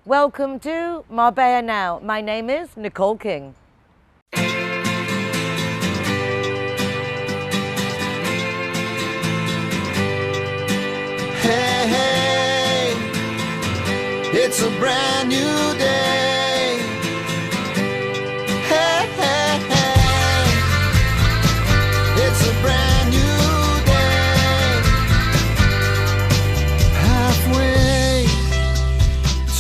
Welcome to Marbella Now. My name is Nicole King. Hey, hey, it's a brand new day. Hey, hey, hey, it's a brand new day. Halfway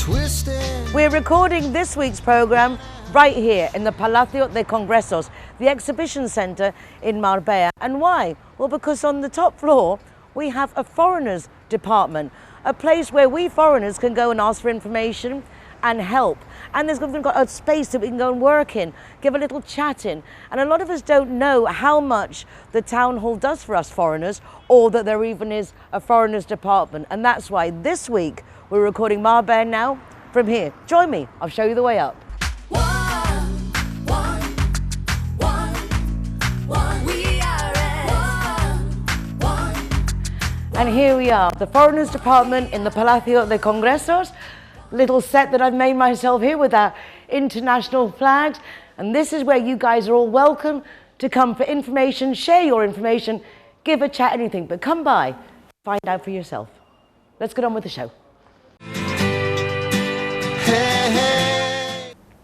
twisted. We're recording this week's program right here in the Palacio de Congresos, the exhibition centre in Marbella. And why? Well, because on the top floor we have a foreigners department, a place where we foreigners can go and ask for information and help. And we've got a space that we can go and work in, give a little chat in. And a lot of us don't know how much the town hall does for us foreigners, or that there even is a foreigners department. And that's why this week we're recording Marbella Now from here. Join me, I'll show you the way up. And here we are, the Foreigners Department in the Palacio de Congresos. Little set that I've made myself here with our international flags. And this is where you guys are all welcome to come for information, share your information, give a chat, anything. But come by, find out for yourself. Let's get on with the show.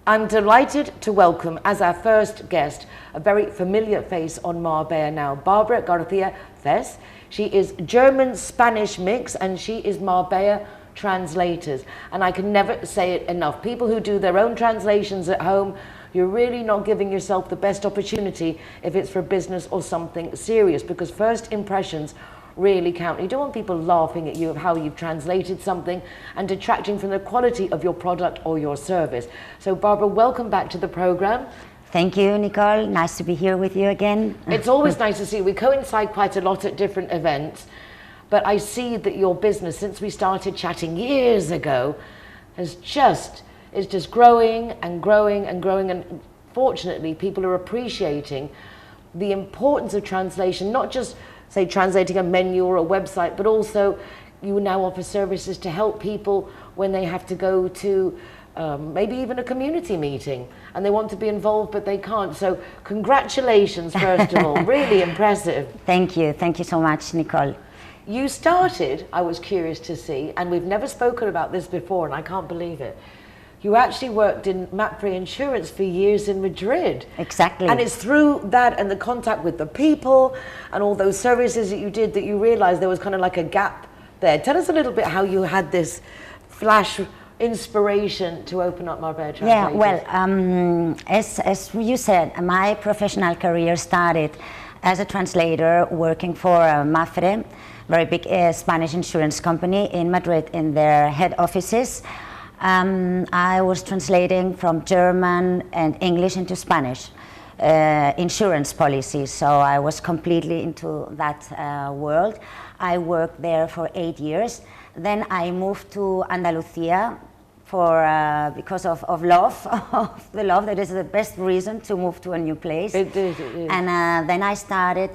I'm delighted to welcome as our first guest a very familiar face on Marbella Now, Barbara García Fehse. She is German-Spanish mix and she is Marbella Translators. And I can never say it enough. People who do their own translations at home, you're really not giving yourself the best opportunity if it's for business or something serious, because first impressions really count. You don't want people laughing at you of how you've translated something and detracting from the quality of your product or your service. So Barbara, welcome back to the program. Thank you, Nicole. Nice to be here with you again. It's always nice to see you. We coincide quite a lot at different events, but I see that your business, since we started chatting years ago, is just growing and growing and growing. And fortunately, people are appreciating the importance of translation, not just say translating a menu or a website, but also you now offer services to help people when they have to go to maybe even a community meeting and they want to be involved but they can't. So congratulations, first of all, really impressive. Thank you so much, Nicole. You started, I was curious to see, and we've never spoken about this before and I can't believe it, you actually worked in map-free insurance for years in Madrid. Exactly. And it's through that and the contact with the people and all those services that you did that you realized there was kind of like a gap there. Tell us a little bit how you had this flash inspiration to open up Marbella Translators. Yeah, well, as you said, my professional career started as a translator working for MAPFRE, very big Spanish insurance company in Madrid in their head offices. I was translating from German and English into Spanish insurance policies, so I was completely into that world. I worked there for 8 years. Then I moved to Andalusia because of love, of the love. That is the best reason to move to a new place. It is. And then I started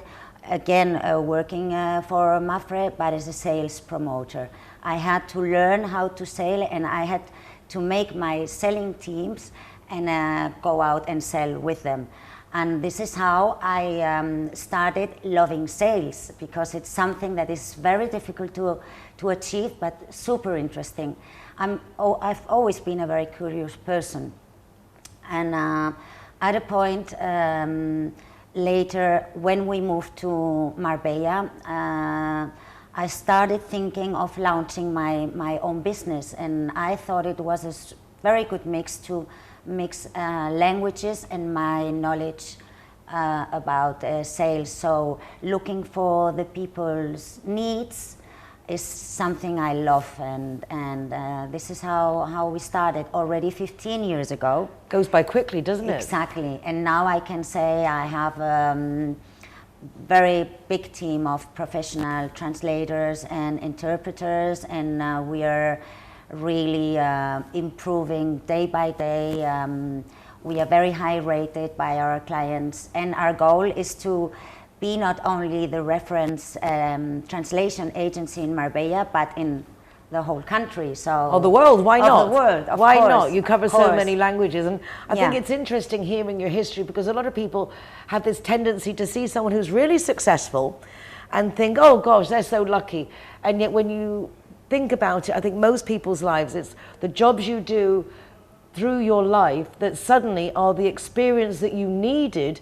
again working for MAPFRE, but as a sales promoter. I had to learn how to sell and I had to make my selling teams and go out and sell with them. And this is how I started loving sales, because it's something that is very difficult to achieve but super interesting. I've always been a very curious person. And at a point later, when we moved to Marbella, I started thinking of launching my own business, and I thought it was a very good mix to mix languages and my knowledge about sales. So looking for the people's needs is something I love, and this is how we started already 15 years ago. Goes by quickly, doesn't it? Exactly, and now I can say I have very big team of professional translators and interpreters, and we are really improving day by day. We are very high rated by our clients, and our goal is to be not only the reference translation agency in Marbella, but in the whole country. So or the world, why not? The world, why course, not? You cover so many languages, and I think Yeah. it's interesting hearing your history, because a lot of people have this tendency to see someone who's really successful and think, oh gosh, they're so lucky. And yet when you think about it, I think most people's lives, it's the jobs you do through your life that suddenly are the experience that you needed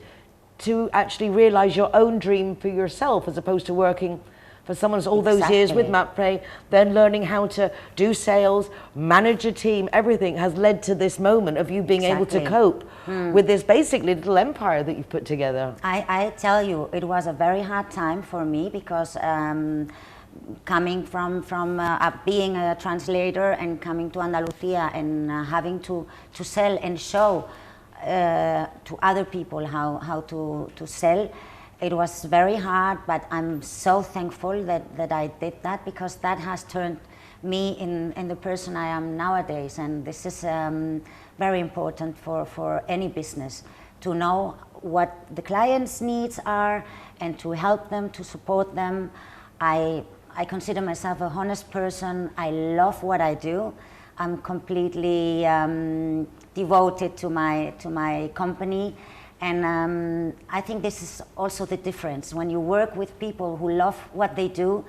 to actually realize your own dream for yourself, as opposed to working for someone all those years with MAPFRE, then learning how to do sales, manage a team, everything has led to this moment of you being able to cope with this basically little empire that you've put together. I tell you, it was a very hard time for me, because coming from being a translator and coming to Andalusia and having to sell and show to other people how to sell, it was very hard, but I'm so thankful that I did that, because that has turned me in the person I am nowadays. And this is very important for any business, to know what the client's needs are and to help them, to support them. I consider myself a honest person. I love what I do. I'm completely devoted to my company. And I think this is also the difference. When you work with people who love what they do,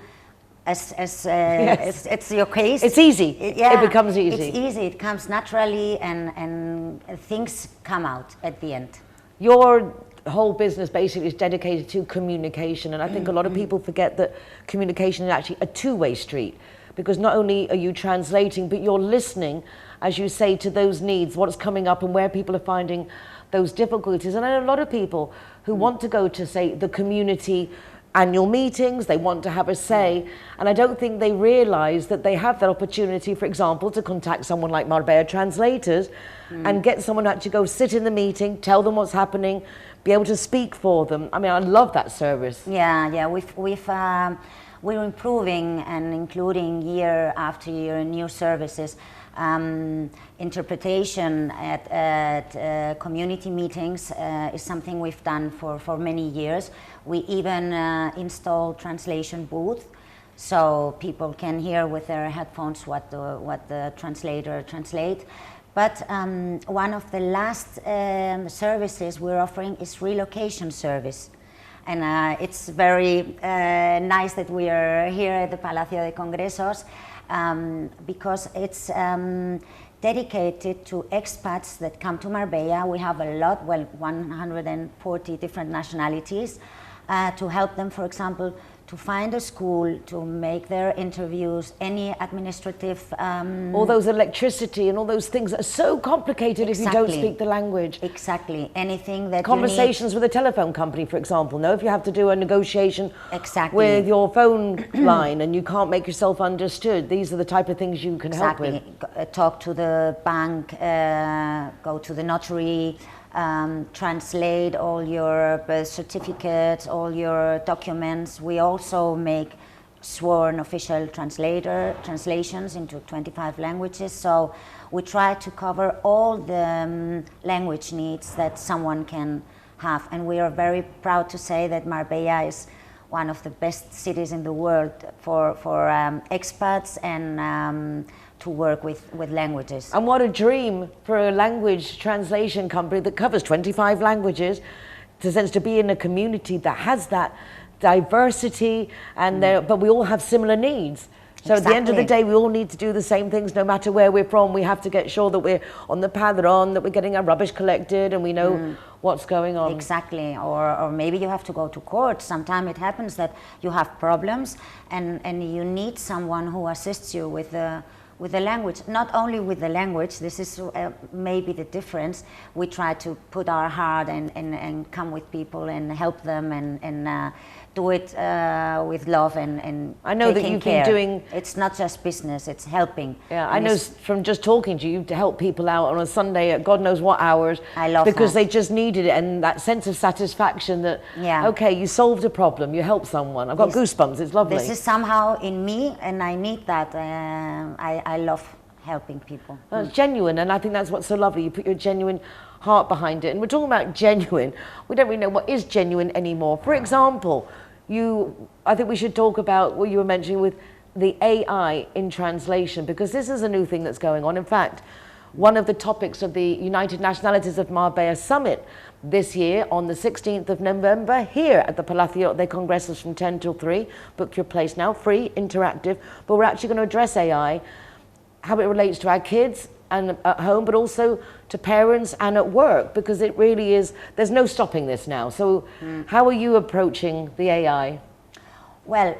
as it's your case. It's easy. It becomes easy. It's easy. It comes naturally, and things come out at the end. Your whole business basically is dedicated to communication, and I think a lot of people forget that communication is actually a two-way street, because not only are you translating, but you're listening, as you say, to those needs, what's coming up and where people are finding those difficulties. And I know a lot of people who want to go to, say, the community annual meetings, they want to have a say, and I don't think they realize that they have that opportunity, for example, to contact someone like Marbella Translators and get someone to actually go sit in the meeting, tell them what's happening, be able to speak for them. I mean, I love that service. Yeah, we're improving and including year after year new services. Interpretation at community meetings is something we've done for many years. We even install translation booth, so people can hear with their headphones what the translator translates. But one of the last services we're offering is relocation service. And it's very nice that we are here at the Palacio de Congresos, because it's dedicated to expats that come to Marbella. We have a lot, 140 different nationalities, to help them, for example, to find a school, to make their interviews, any administrative... all those electricity and all those things that are so complicated if you don't speak the language. Exactly. Anything that Conversations with a telephone company, for example. No, if you have to do a negotiation with your phone line and you can't make yourself understood, these are the type of things you can help with. Talk to the bank, go to the notary, translate all your birth certificates, all your documents. We also make sworn official translations into 25 languages. So we try to cover all the language needs that someone can have. And we are very proud to say that Marbella is one of the best cities in the world for expats and to work with languages. And what a dream for a language translation company that covers 25 languages, to be in a community that has that diversity, and but we all have similar needs. So at the end of the day, we all need to do the same things, no matter where we're from. We have to get sure that we're on the padron, that we're getting our rubbish collected, and we know what's going on. Exactly, or maybe you have to go to court. Sometimes it happens that you have problems, and you need someone who assists you with the language. Not only with the language, this is maybe the difference. We try to put our heart and come with people and help them and do it with love and I know that you've been doing... It's not just business, it's helping. Yeah, I know from just talking to you to help people out on a Sunday at God knows what hours. I love because that. They just needed it, and that sense of satisfaction that, okay, you solved a problem, you helped someone. I've got goosebumps, it's lovely. This is somehow in me, and I need that. I love helping people. It's genuine, and I think that's what's so lovely. You put your genuine heart behind it. And we're talking about genuine. We don't really know what is genuine anymore. For example, I think we should talk about what you were mentioning with the AI in translation, because this is a new thing that's going on. In fact, one of the topics of the United Nationalities of Marbella Summit this year on the 16th of November here at the Palacio de Congresos from 10 till 3. Book your place now, free, interactive. But we're actually going to address AI, how it relates to our kids and at home, but also to parents and at work, because it really is, there's no stopping this now. So how are you approaching the AI? Well,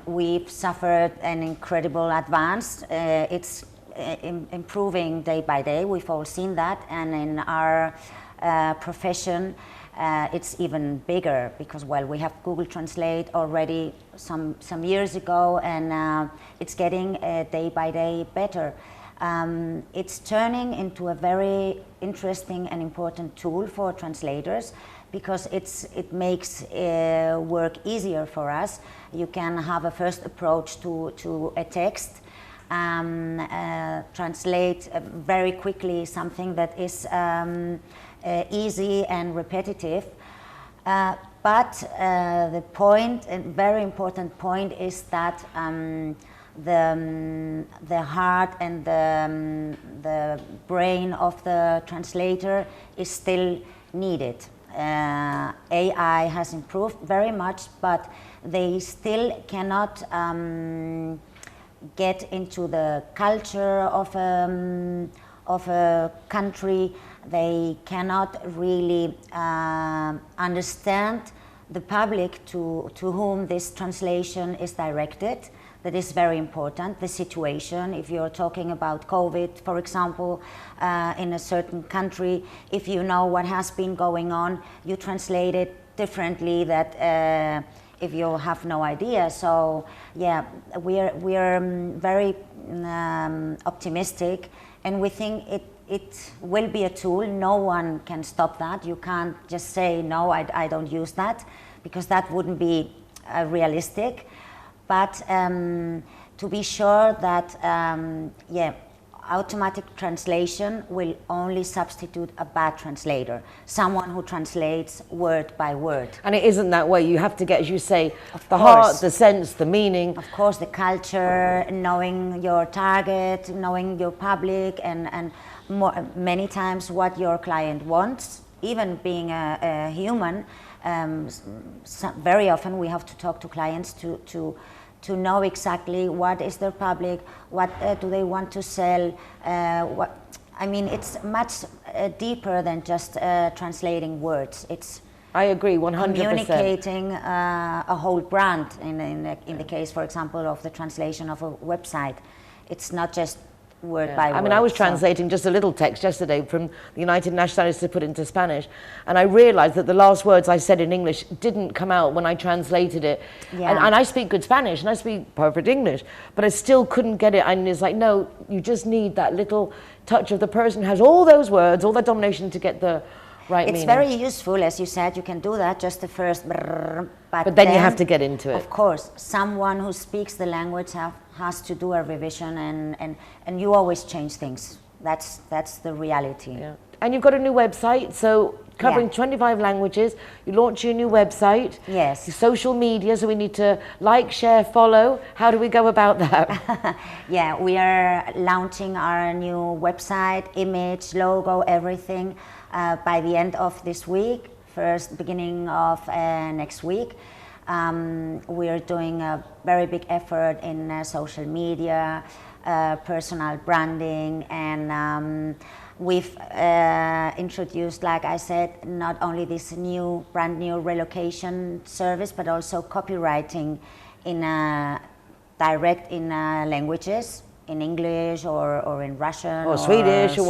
we've suffered an incredible advance. It's improving day by day. We've all seen that, and in our profession, it's even bigger because, well, we have Google Translate already some years ago, and it's getting day by day better. It's turning into a very interesting and important tool for translators, because it makes work easier for us. You can have a first approach to a text, translate very quickly something that is easy and repetitive. But the point, a very important point, is that the heart and the brain of the translator is still needed. AI has improved very much, but they still cannot get into the culture of a country. They cannot really understand the public to whom this translation is directed. That is very important, the situation. If you're talking about COVID, for example, in a certain country, if you know what has been going on, you translate it differently that if you have no idea. So yeah, we're very optimistic, and we think it will be a tool. No one can stop that. You can't just say, no, I don't use that, because that wouldn't be realistic. But to be sure that, yeah, automatic translation will only substitute a bad translator, someone who translates word by word. And it isn't that way. You have to get, as you say, the heart, the sense, the meaning. Of course, the culture, knowing your target, knowing your public, and many times what your client wants. Even being a human, very often we have to talk to clients to know exactly what is their public, what do they want to sell. I mean, it's much deeper than just translating words. It's I agree, 100%. Communicating a whole brand. In the case, for example, of the translation of a website, it's not just word by word. I mean, I was translating just a little text yesterday from the United Nationalities to put into Spanish, and I realized that the last words I said in English didn't come out when I translated it. Yeah. And I speak good Spanish and I speak perfect English, but I still couldn't get it. And it's like, no, you just need that little touch of the person who has all those words, all that domination to get the right meaning. It's very useful, as you said. You can do that, just the first brrr, but then you have to get into it. Of course, someone who speaks the language has to do a revision, and you always change things. That's the reality. Yeah. And you've got a new website, so covering 25 languages. You launch your new website. Yes. Your social media, so we need to like, share, follow. How do we go about that? Yeah, we are launching our new website, image, logo, everything by the end of this week, beginning of next week. We are doing a very big effort in social media, personal branding, and we've introduced, like I said, not only this brand new relocation service, but also copywriting in direct in languages, in English or in Russian or Swedish or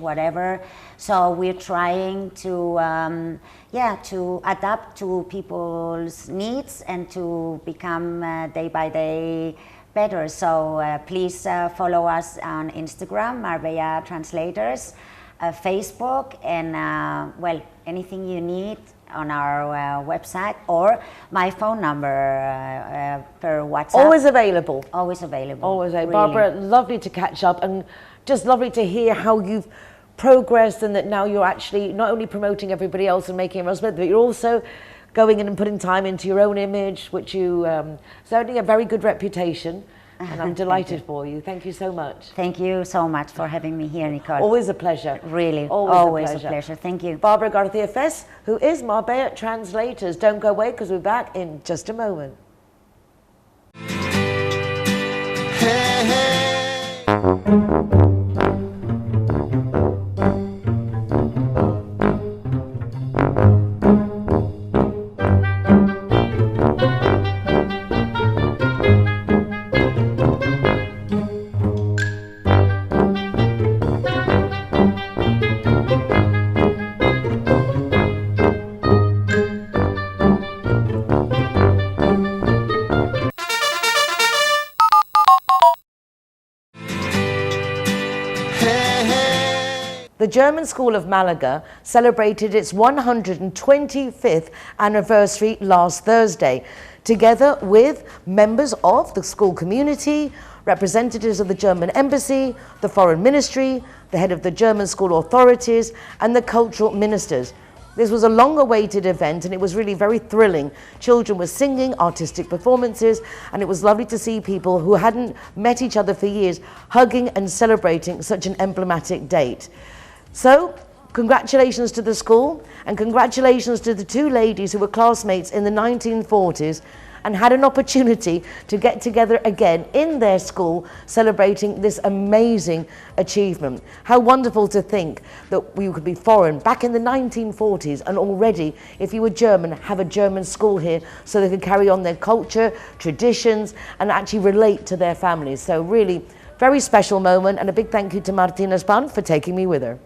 whatever. So we're trying to to adapt to people's needs and to become day by day better. So please follow us on Instagram, Marbella Translators, Facebook, and well, anything you need on our website, or my phone number per WhatsApp. Always available. Always available. Always available. Really. Barbara, lovely to catch up, and just lovely to hear how you've progressed, and that now you're actually not only promoting everybody else and making a husband, but you're also going in and putting time into your own image, which you certainly a very good reputation. And I'm delighted for you. Thank you so much. Thank you so much for having me here, Nicole. Always a pleasure. Really, always a pleasure. Thank you. Barbara García Fehse, who is Marbella Translators. Don't go away because we're back in just a moment. Hey, hey. The German School of Malaga celebrated its 125th anniversary last Thursday, together with members of the school community, representatives of the German Embassy, the Foreign Ministry, the head of the German school authorities, and the cultural ministers. This was a long-awaited event and it was really very thrilling. Children were singing, artistic performances, and it was lovely to see people who hadn't met each other for years hugging and celebrating such an emblematic date. So, congratulations to the school and congratulations to the two ladies who were classmates in the 1940s and had an opportunity to get together again in their school celebrating this amazing achievement. How wonderful to think that we could be foreign back in the 1940s and already, if you were German, have a German school here so they could carry on their culture, traditions and actually relate to their families. So really, very special moment, and a big thank you to Martina Spahn for taking me with her.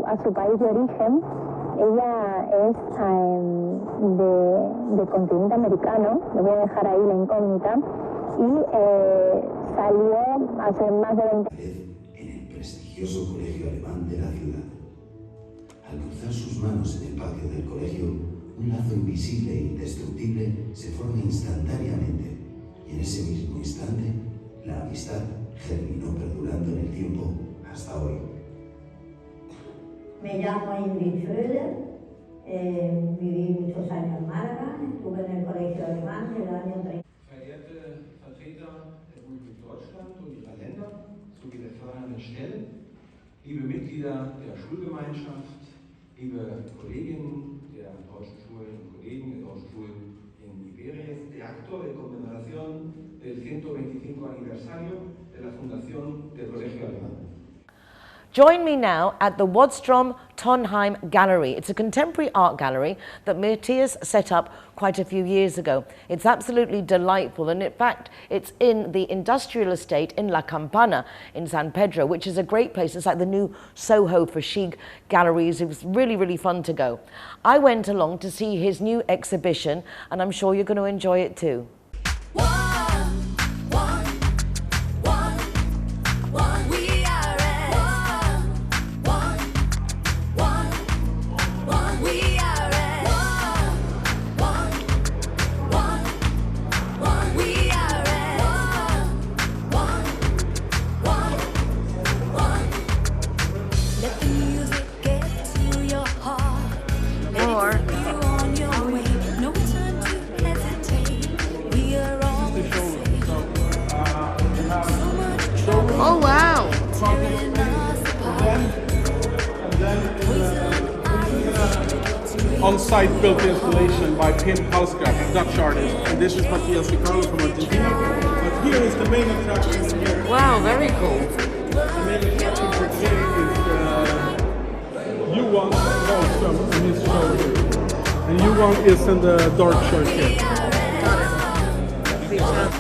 A su país de origen. Ella es de continente americano, le voy a dejar ahí la incógnita, y salió hace más de 20 años en el prestigioso colegio alemán de la ciudad. Al cruzar sus manos en el patio del colegio, un lazo invisible e indestructible se forma instantáneamente, y en ese mismo instante, la amistad germinó perdurando en el tiempo hasta hoy. Me llamo Ingrid Fröder, Viví muchos años en Málaga, estuve en el colegio alemán desde el año 30. Verehrte Vertreter der Republik Deutschland und ihrer Länder sowie der fördernden Stellen, liebe Mitglieder der Schulgemeinschaft, liebe Kolleginnen der deutschen Schulen und Kollegen der deutschen Schulen in Iberia, de acto de conmemoración del 125 aniversario de la fundación del Colegio Alemán. Join me now at the Wadstrom Tonnheim Gallery. It's a contemporary art gallery that Mathias set up quite a few years ago. It's absolutely delightful, and in fact it's in the industrial estate in La Campana in San Pedro, which is a great place. It's like the new Soho for chic galleries. It was really, really fun to go. I went along to see his new exhibition, and I'm sure you're going to enjoy it too. Oh wow! On-site built installation by Pim Halsgraf, Dutch artist, and this is Mathias Niccolo from Argentina. But here is the main attraction here. Wow, very cool. The main attraction for today is U1 from his show here. And U1 is in the dark shirt here. Got it. Please,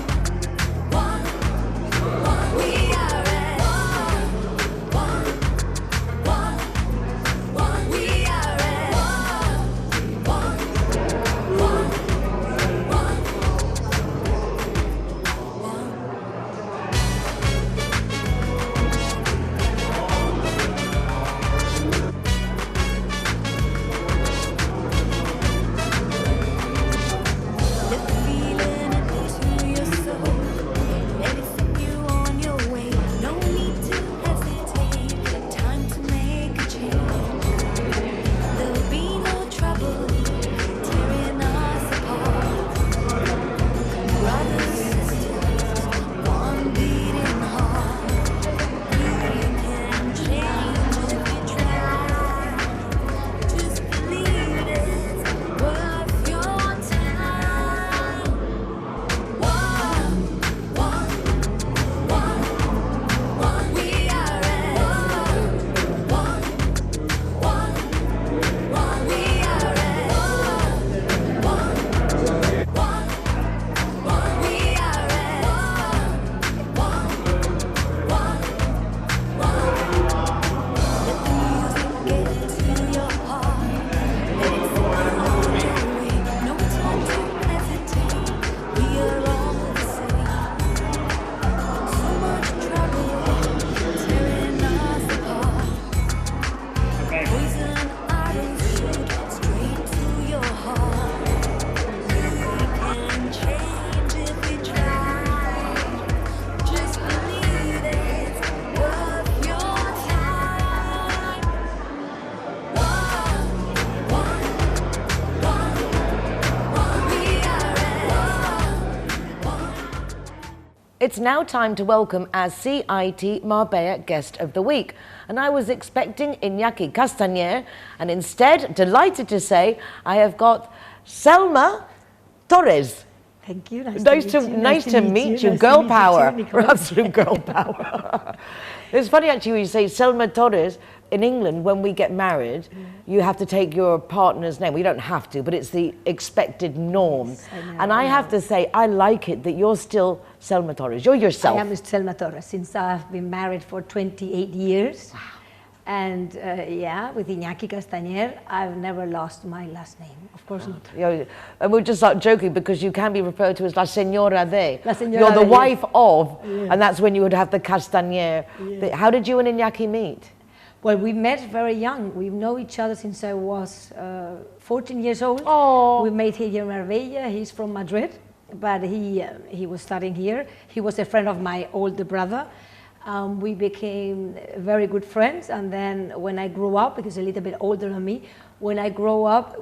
It's now time to welcome our CIT Marbella Guest of the Week. And I was expecting Iñaki Castañer, and instead, delighted to say, I have got Selma Torres. Thank you. Nice to meet you. Girl power. Absolute girl power. It's funny actually when you say Selma Torres. In England, when we get married, you have to take your partner's name. We don't have to, but it's the expected norm. Yes, I have to say, I like it that you're still Selma Torres. You're yourself. I am Selma Torres since I've been married for 28 years. Wow. And yeah, with Iñaki Castañer, I've never lost my last name. Of course not. And we're just like joking because you can be referred to as La Señora de. La Señora You're the de, wife of, yes. And that's when you would have the Castañer. Yes. How did you and Iñaki meet? Well, we met very young. We know each other since I was 14 years old. Oh. We met here in Marbella. He's from Madrid, but he was studying here. He was a friend of my older brother. We became very good friends, and then when I grew up, because he's a little bit older than me, when I grew up,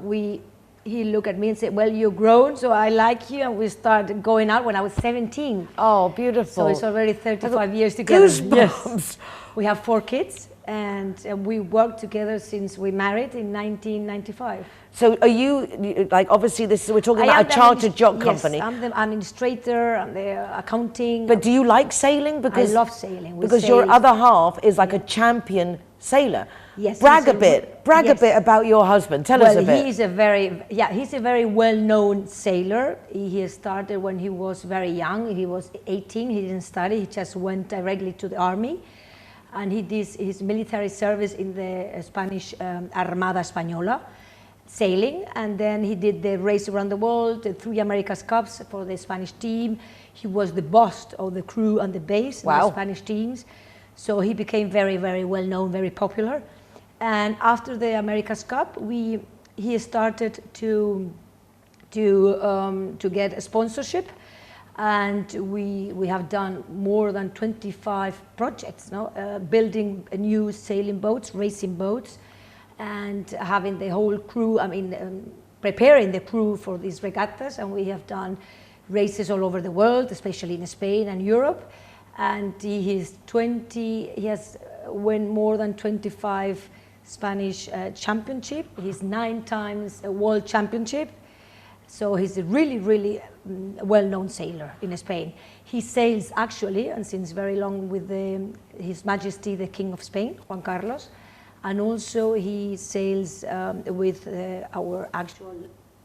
he looked at me and said, well, you're grown, so I like you, and we started going out when I was 17. Oh, beautiful. So it's already 35 years together. Goosebumps. Yes. We have 4 kids, and we worked together since we married in 1995. So are you, like, obviously we're talking about a chartered yacht company. Yes, I'm the administrator, I'm the accounting. But do you like sailing? Because I love sailing. Because your other half is like a champion sailor. Yes. Brag a bit about your husband. Tell us a bit. He's a very well-known sailor. He started when he was very young. He was 18, he didn't study, he just went directly to the army. And he did his military service in the Spanish Armada Española, sailing, and then he did the race around the world, the 3 America's Cups for the Spanish team. He was the boss of the crew and the base in the Spanish teams. So he became very, very well known, very popular. And after the America's Cup, he started to get a sponsorship, and we have done more than 25 projects, building new sailing boats, racing boats, and having the whole crew, preparing the crew for these regattas. And we have done races all over the world, especially in Spain and Europe. And he has won more than 25 Spanish championship. He's 9 times a world championship. So he's a really, really well-known sailor in Spain. He sails actually, and since very long, with His Majesty the King of Spain, Juan Carlos. And also he sails with our actual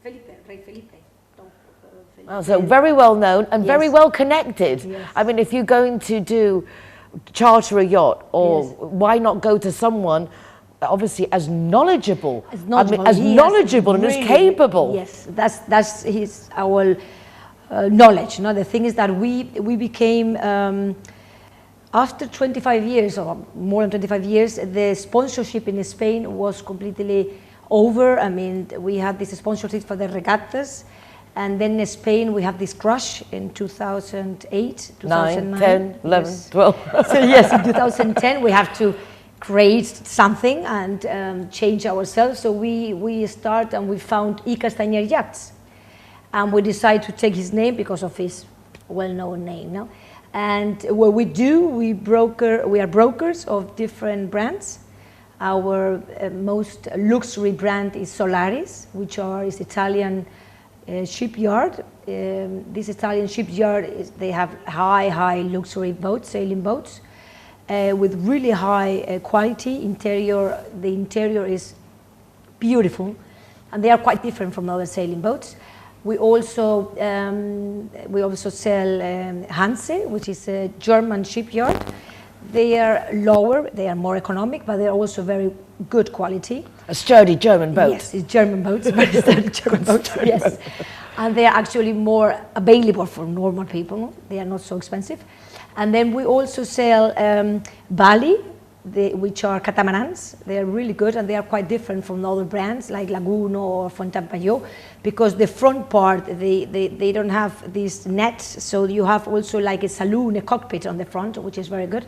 Felipe, Rey Felipe. So very well known and very well connected. Yes. I mean, if you're going to charter a yacht, or why not go to someone obviously as knowledgeable, and as capable. Yes, that's our knowledge. The thing is that we became, after 25 years, or more than 25 years, the sponsorship in Spain was completely over. I mean, we had this sponsorship for the regattas, and then in Spain we have this crash in 2008, 2009. 10, 11, yes. 12. So yes, in 2010 we have to create something and change ourselves. So we start, and we found Castañer Yachts, and we decided to take his name because of his well-known name. No? And what we do, we are brokers of different brands. Our most luxury brand is Solaris, which is Italian shipyard. This Italian shipyard, they have high luxury boats, sailing boats, with really high quality interior. The interior is beautiful, and they are quite different from other sailing boats. We also sell Hanse, which is a German shipyard. They are lower, they are more economic, but they are also very good quality. A sturdy German boat. Yes, it's German boats, very sturdy German boats, yes. And they are actually more available for normal people. They are not so expensive. And then we also sell Bali, which are catamarans. They are really good, and they are quite different from other brands like Laguno or Fontainebleau, because the front part, they don't have these nets, so you have also like a saloon, a cockpit on the front, which is very good.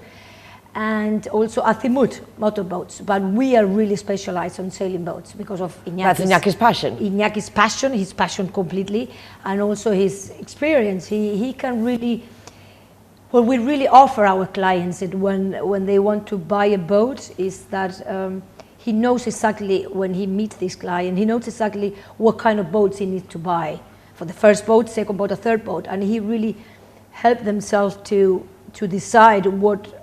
And also Azimut motorboats, but we are really specialized on sailing boats because of That's Iñaki's passion. Iñaki's passion, his passion completely, and also his experience. He can really, what we really offer our clients when they want to buy a boat is that he knows exactly, when he meets this client, he knows exactly what kind of boats he needs to buy for the first boat, second boat, or third boat, and he really helped themselves to decide what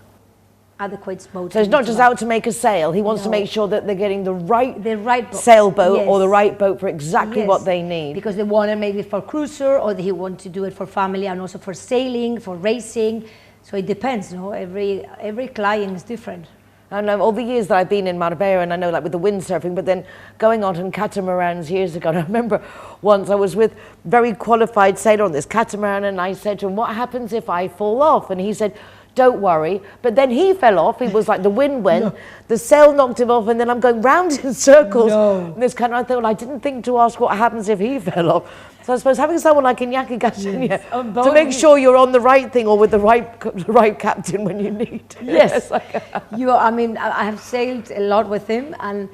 adequate boat. So he's not just out to make a sale, he wants to make sure that they're getting the right boat. sailboat, or the right boat for exactly what they need. Because they want it maybe for cruiser, or he wants to do it for family and also for sailing, for racing. So it depends, every client is different. I know all the years that I've been in Marbella, and I know like with the windsurfing, but then going on catamarans years ago, and I remember once I was with a very qualified sailor on this catamaran, and I said to him, what happens if I fall off? And he said, don't worry. But then he fell off. It was like the wind went, the sail knocked him off, and then I'm going round in circles. And this kind of, I thought, well, I didn't think to ask what happens if he fell off. So I suppose having someone like Iñaki Castañer Yes. to make sure you're on the right thing or with the right captain when you need. Yes. I mean, I have sailed a lot with him and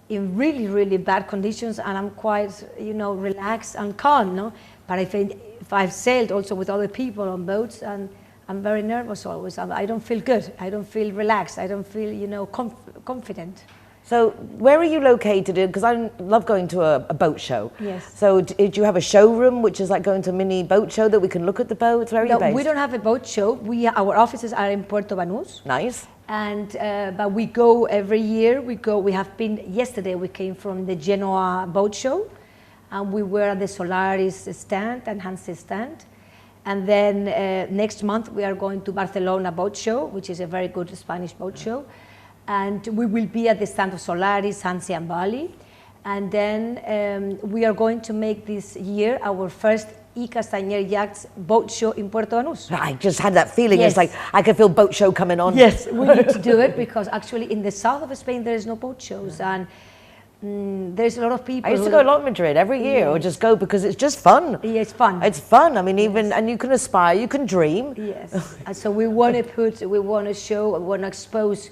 in really, really bad conditions, and I'm quite, relaxed and calm, no? But if I've sailed also with other people on boats, and I'm very nervous always. I don't feel good. I don't feel relaxed. I don't feel, confident. So where are you located in? Because I love going to a boat show. Yes. So do you have a showroom, which is like going to a mini boat show that we can look at the boats? Where are you based? We don't have a boat show. Our offices are in Puerto Banús. Nice. And but we go every year. We have been yesterday. We came from the Genoa boat show, and we were at the Solaris stand and Hanse stand. And then next month we are going to Barcelona boat show, which is a very good Spanish boat show. And we will be at the stand of Solaris, Hanse and Bali. And then we are going to make this year our first Castañer Yachts boat show in Puerto Banús. I just had that feeling. Yes. It's like I can feel boat show coming on. Yes, we need to do it because actually in the south of Spain there is no boat shows, and there's a lot of people. I used to go a lot in Madrid every year, or just go because it's just fun. Yeah, it's fun. It's fun. I mean, and you can aspire, you can dream. Yes, and so we want to show, we want to expose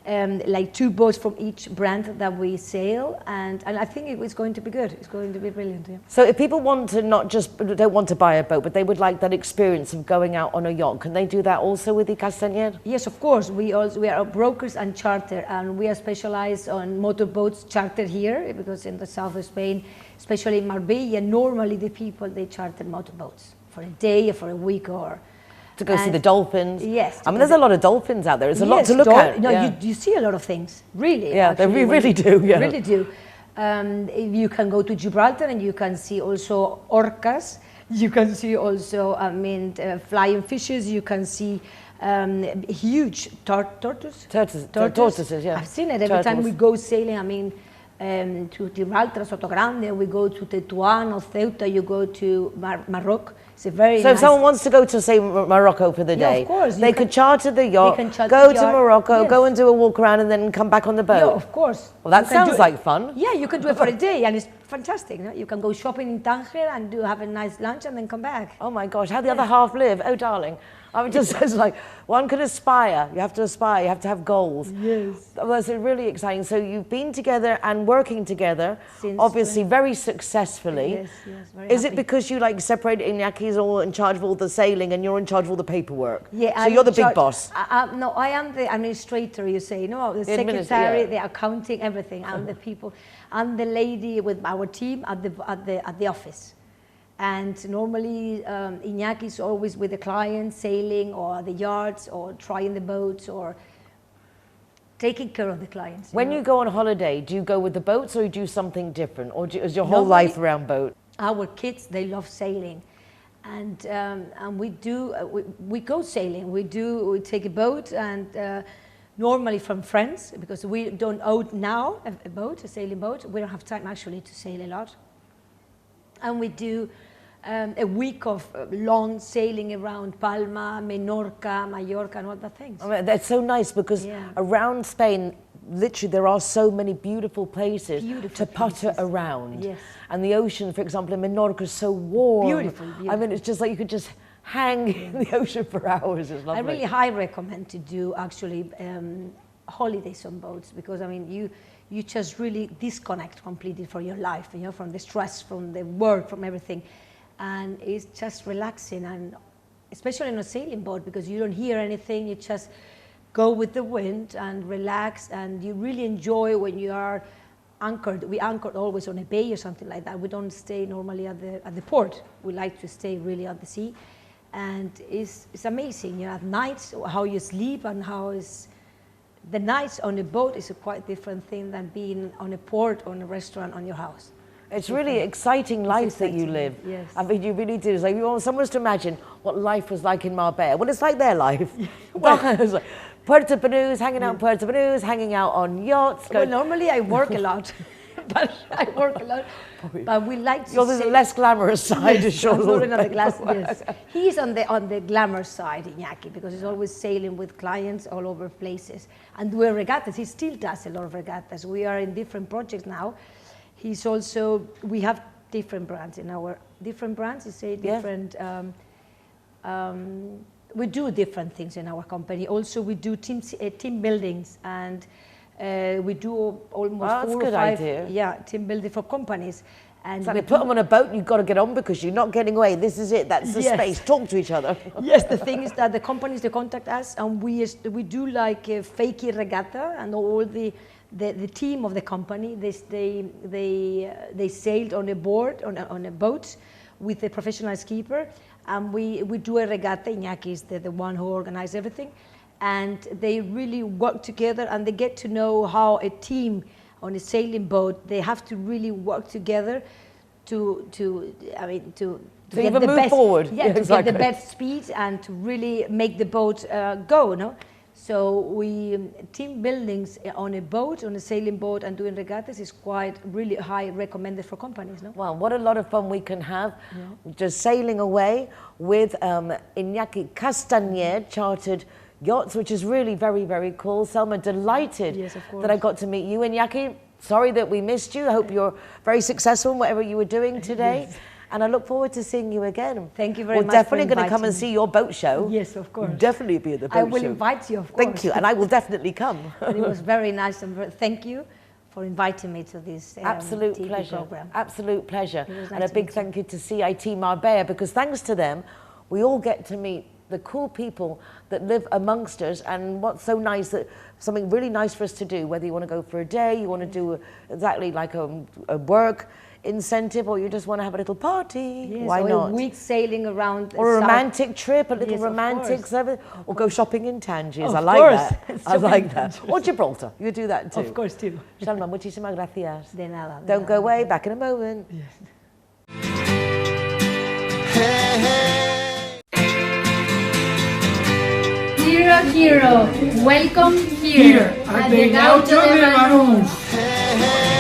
like 2 boats from each brand that we sail, and I think it's going to be good. It's going to be brilliant. Yeah. So if people want to don't want to buy a boat, but they would like that experience of going out on a yacht, can they do that also with the Castañer? Yes, of course. We are brokers and charter, and we are specialized on motorboats charter here, because in the south of Spain, especially in Marbella, normally the people, they charter motorboats for a day or for a week or... To go see the dolphins. Yes. I mean, there's a lot of dolphins out there. There's a lot to look at. No, yeah. you see a lot of things, really. Yeah, actually, we really do. Yeah. Really do. You can go to Gibraltar and you can see also orcas. You can see also, flying fishes. You can see huge tortoises. Tortoises, yeah. I've seen it every time we go sailing. To Gibraltar, Soto Grande, we go to Tetuan or Ceuta, you go to Morocco. It's a very So nice. if someone wants to go to, say, Morocco for the day, of course, they could charter the yacht, go to Morocco, go and do a walk around and then come back on the boat. Yeah, of course. Well, that sounds like fun. Yeah, you can do it for a day and it's fantastic. No? You can go shopping in Tonnheim and have a nice lunch and then come back. Oh my gosh, how the other half live? Oh, darling. I mean, just it's like one can aspire. You have to aspire. You have to have goals. Yes. Well, that's really exciting. So you've been together and working together, since obviously very successfully. Yes, very Is happy. it because you separated? Iñaki's all in charge of all the sailing, and you're in charge of all the paperwork? Yeah. So you're the big boss. No, I am the administrator. You say no, the secretary, the accounting, everything. I'm the people. I'm the lady with our team at the office. And normally Iñaki is always with the clients, sailing or the yards or trying the boats or taking care of the clients. When you go on holiday, do you go with the boats or you do something different? Or is your whole life around boat? Our kids, they love sailing. And we go sailing. We take a boat and normally from friends, because we don't own now a sailing boat. We don't have time actually to sail a lot. And we do a week of long sailing around Palma, Menorca, Mallorca, and all the things. I mean, that's so nice because around Spain, literally there are so many beautiful places to putter around. Yes. And the ocean, for example, in Menorca is so warm. Beautiful. I mean, it's just like you could just hang in the ocean for hours. It's lovely. I really highly recommend to do actually holidays on boats, because I mean you just really disconnect completely from your life, from the stress, from the work, from everything, and it's just relaxing, and especially on a sailing boat, because you don't hear anything, you just go with the wind and relax, and you really enjoy when you are anchored. We anchored always on a bay or something like that. We don't stay normally at the port. We like to stay really at the sea, and it's amazing. At night, how you sleep and how is. The nights on a boat is a quite different thing than being on a port or in a restaurant on your house. It's really exciting life that you live. Yes. I mean, you really do. It's like you want someone to imagine what life was like in Marbella. Well, it's like their life. It's like Puerto Banús, hanging out in Puerto Banús, hanging out on yachts. Well, normally I work a lot. But we like to You're the less glamorous side. Yes, yes. He's on the glamour side, Iñaki, because he's always sailing with clients all over places. And doing regattas, he still does a lot of regattas. We are in different projects now. We have different brands. In our different brands, you say different. We do different things in our company. Also, we do team buildings, and we do almost 4 or 5 team building for companies. And so they put them on a boat and you've got to get on because you're not getting away. This is it, that's the space. Talk to each other. Yes, the thing is that the companies, they contact us, and we do like a fake regatta, and all the team of the company, they sailed on a board, on a boat with a professional skipper, and we do a regatta. Iñaki is the one who organizes everything, and they really work together, and they get to know how a team on a sailing boat, they have to really work together to get the best forward. Yeah, to get the best speed and to really make the boat go. No, so team buildings on a boat, on a sailing boat, and doing regattas is quite really high recommended for companies. No. Wow, what a lot of fun we can have just sailing away with Iñaki Castañer chartered yachts, which is really very, very cool. Selma, delighted that I got to meet you. Iñaki, sorry that we missed you. I hope you're very successful in whatever you were doing today. And I look forward to seeing you again. Thank you very much. We're definitely going to come and see your boat show. Yes, of course. Definitely be at the boat show. I will invite you, of course. Thank you, and I will definitely come. And it was very nice, and thank you for inviting me to this absolute TV pleasure. program. Absolute pleasure. Nice and a big thank you to CIT Marbella, because thanks to them, we all get to meet the cool people that live amongst us. And what's so nice, that something really nice for us to do, whether you want to go for a day, you want to do exactly like a work incentive, or you just want to have a little party. Yes, why or not? a week sailing around, or a romantic trip, a little romantic service, or go shopping in Tangiers. I like that. I like that. Or Gibraltar, you do that too. Of course too. Selma, muchísimas gracias. De nada. Don't go away, back in a moment. Hey, hey. Hero, welcome here at the Gaucho de Banús. Hey, hey.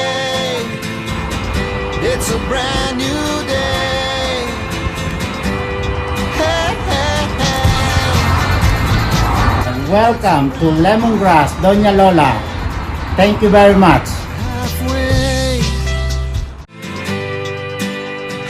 It's a brand new day. Hey, hey, hey. And welcome to Lemongrass, Doña Lola. Thank you very much. Halfway.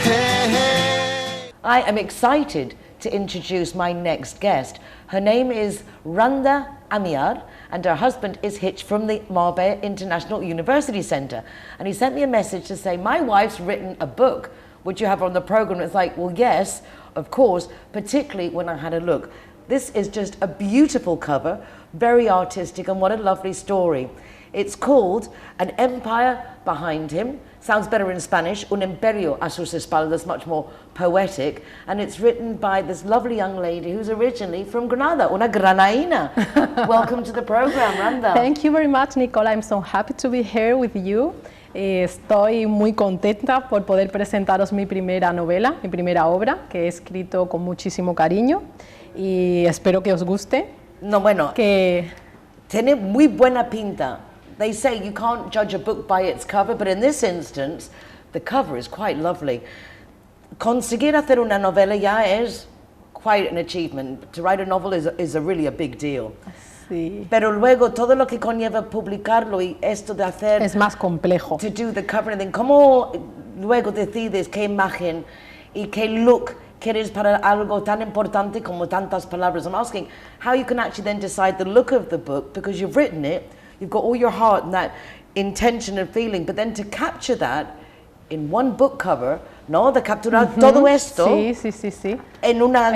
Hey, hey. I am excited to introduce my next guest. Her name is Randa Amiar, and her husband is Hitch from the Marbella International University Centre. And he sent me a message to say, my wife's written a book. Would you have her on the program? It's like, well, yes, of course, particularly when I had a look. This is just a beautiful cover, very artistic, and what a lovely story. It's called An Empire Behind Him. Sounds better in Spanish, Un Imperio a sus espaldas, much more poetic. And it's written by this lovely young lady who's originally from Granada, una granaína. Welcome to the program, Randa. Thank you very much, Nicole. I'm so happy to be here with you. Estoy muy contenta por poder presentaros mi primera novela, mi primera obra, que he escrito con muchísimo cariño y espero que os guste. No, bueno, tiene muy buena pinta. They say you can't judge a book by its cover, but in this instance, the cover is quite lovely. Conseguir hacer una novela ya es quite an achievement. To write a novel is really a big deal. Sí. Pero luego todo lo que conlleva publicarlo y esto de hacer... Es más complejo. To do the cover and then, ¿cómo luego decides qué imagen y qué look quieres para algo tan importante como tantas palabras? I'm asking how you can actually then decide the look of the book, because you've written it, you've got all your heart and that intention and feeling, but then to capture that in one book cover, ¿no? De capturar todo esto sí. En una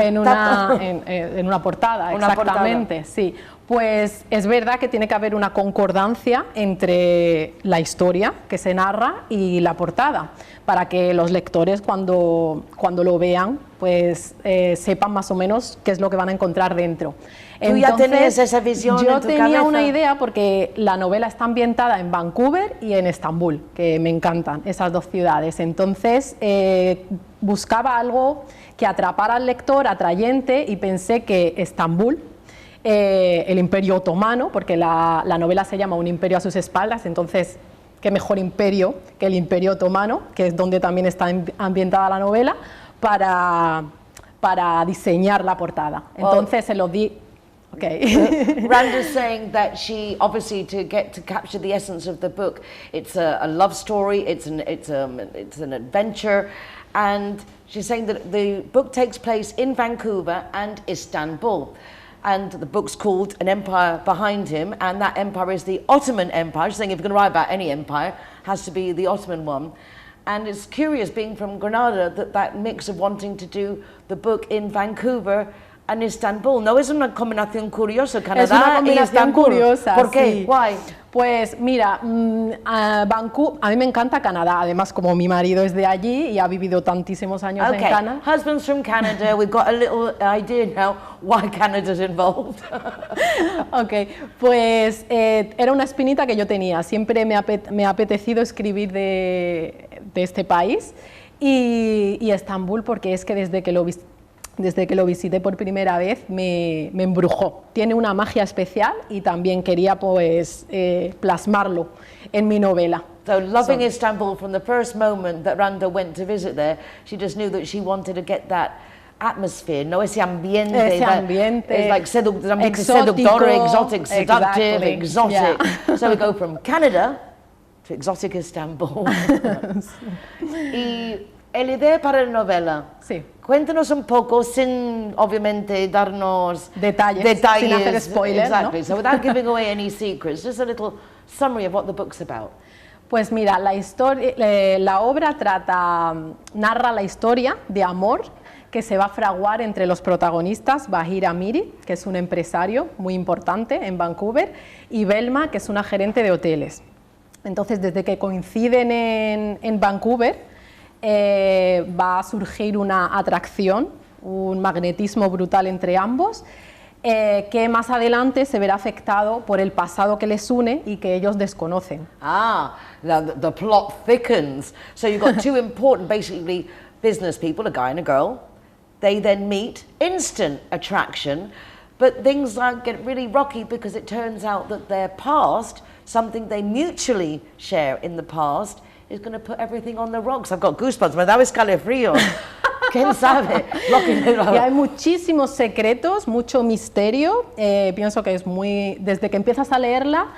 portada, exactamente, sí. Pues es verdad que tiene que haber una concordancia entre la historia que se narra y la portada, para que los lectores cuando lo vean, pues sepan más o menos qué es lo que van a encontrar dentro. ¿Tú ya tenías esa visión en tu cabeza? Yo tenía una idea, porque la novela está ambientada en Vancouver y en Estambul, que me encantan esas dos ciudades. Entonces buscaba algo que atrapara al lector, atrayente, y pensé que Estambul, el Imperio Otomano, porque la novela se llama Un imperio a sus espaldas, entonces qué mejor imperio que el Imperio Otomano, que es donde también está ambientada la novela, para diseñar la portada. Entonces se lo di Okay. Randa's saying that she, obviously, to capture the essence of the book, it's a love story, it's an adventure, and she's saying that the book takes place in Vancouver and Istanbul. And the book's called An Empire Behind Him, and that empire is the Ottoman Empire. She's saying if you're going to write about any empire, it has to be the Ottoman one. And it's curious, being from Granada, that mix of wanting to do the book in Vancouver and Istanbul. No, es una combinación curiosa, Canadá es una combinación curiosa, ¿Por qué? Sí. Why? Pues mira, Vancouver, a mí me encanta Canadá, además como mi marido es de allí y ha vivido tantísimos años en Canadá. Husband's from Canada, we've got a little idea now why Canada's involved. Ok, pues era una espinita que yo tenía, siempre me ha apetecido escribir de este país y Estambul, porque es que desde que lo visité por primera vez me embrujó. Tiene una magia especial y también quería pues plasmarlo en mi novela. So loving Istanbul from the first moment that Randa went to visit there, she just knew that she wanted to get that atmosphere, no, ese ambiente. Ese ambiente. It's like seductor, exotic, seductive, exotic. Yeah. So we go from Canada to exotic Istanbul. Y la idea para la novela. Sí. Cuéntanos un poco, sin obviamente darnos detalles sin hacer spoilers, exactly, ¿no? So without giving away any secrets, just a little summary of what the book's about. Pues mira, la obra narra la historia de amor que se va a fraguar entre los protagonistas, Randa Amiar, que es un empresario muy importante en Vancouver, y Selma, que es una gerente de hoteles. Entonces, desde que coinciden en Vancouver, va a surgir una atracción, un magnetismo brutal entre ambos, que más adelante se verá afectado por el pasado que les une y que ellos desconocen. The plot thickens. So you've got two important, basically, business people, a guy and a girl. They then meet, instant attraction, but things get really rocky because it turns out that their past, something they mutually share in the past, is going to put everything on the rocks. I've got goosebumps, me da escalofrío. ¿Quién sabe? Y hay muchísimos secretos, mucho misterio. Pienso que es desde que empiezas a leerla,